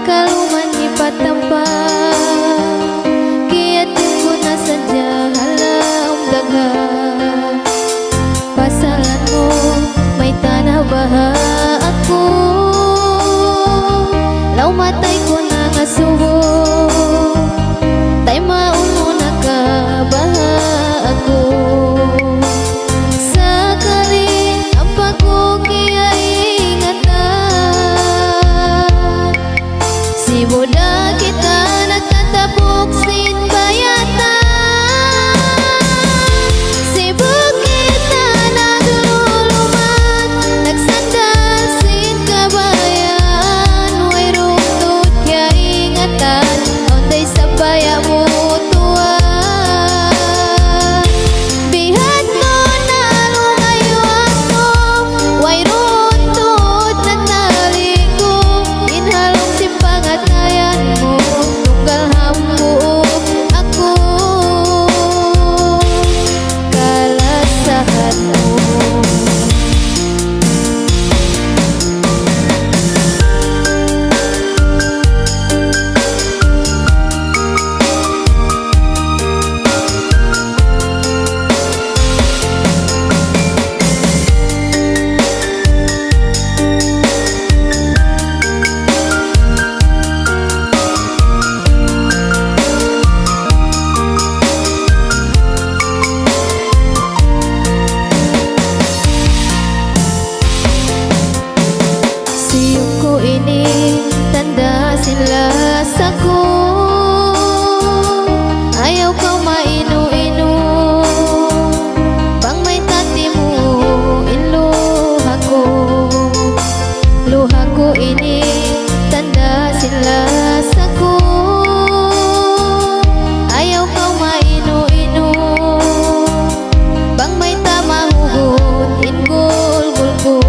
kaluman ipatampak, kiatin ko na sadya halam dagha. Pasalan mo may tanah baha ako, law matay ko na nga subo, tay mauno na ka baha ako. Sakali ang pag-uki ay ingatan, si muda kita nagtatapok sin bayatan. Si bukit na naglulumat, nagsandal sin kabayan, way rungtod kya ingatan, onday sa baya mo tuwan. Bihat ko na lumayo ako, way rungtod na taliko, inhalong si pangatayan mo, tunggal hambuok ako, kalasahan mo. Siyong ko ini tanda sila sako, ayaw ka mainu-inu, pang may tati mo inluha ko. Luha ko ini tanda sila sako, ayaw ka mainu-inu, pang may tamahugot ingol-gol ko.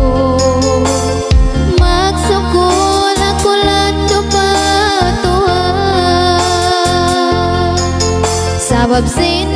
Magsukol ako lanto patuhan, sabab sin